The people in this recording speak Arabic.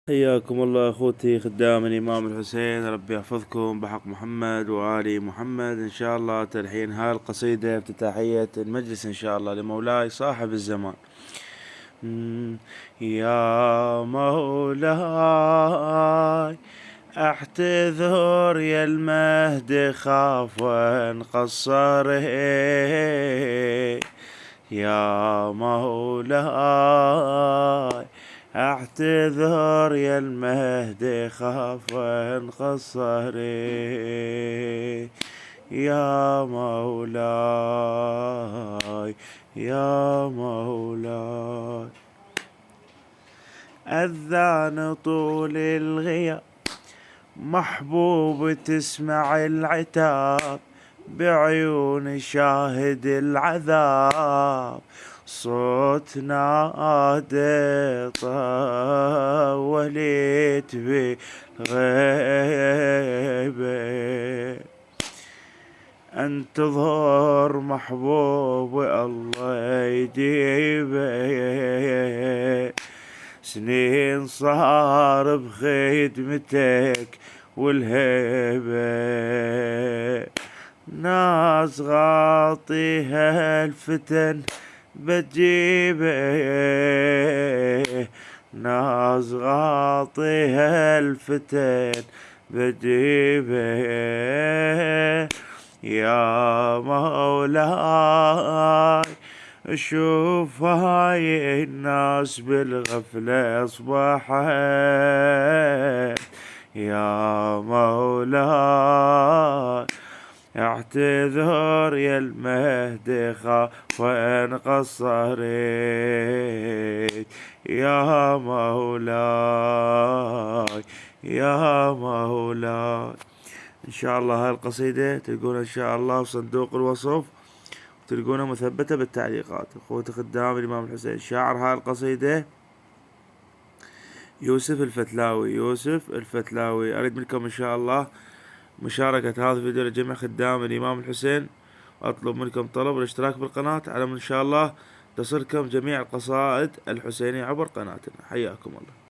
حياكم الله اخوتي خدام الامام الحسين، ربي يحفظكم بحق محمد وآل محمد. ان شاء الله تلحين هاي القصيدة افتتاحية المجلس ان شاء الله لمولاي صاحب الزمان. يا مولاي اعتذر يا المهدي خاف وانقصر، يا مولاي اعتذر يا المهدي خاف وانقصر، يا مولاي يا مولاي. أذان طول الغياب محبوب تسمع العتاب، بعيون شاهد العذاب صوت نادي طولت بالغيبة، انتظر محبوب الله يجيبه، سنين صار بخدمتك والهيبة، ناس غاطيها الفتن بتجيبه، ناس غاطيها الفتن بتجيبه، يا مولاي شوف هاي الناس بالغفلة اصبحت، يا مولاي اعتذر يا المهدي خاف وين قصرت، يا مولاي يا مولاي. ان شاء الله هاي القصيدة تلقونها ان شاء الله في صندوق الوصف، تلقونها مثبتة بالتعليقات. اخوتي خدام الامام الحسين، شاعر هاي القصيدة يوسف الفتلاوي. يوسف الفتلاوي. اريد منكم ان شاء الله مشاركة هذا الفيديو لجميع خدام الامام الحسين، واطلب منكم طلب الاشتراك بالقناة على ان شاء الله تصلكم جميع القصائد الحسينية عبر قناتنا. حياكم الله.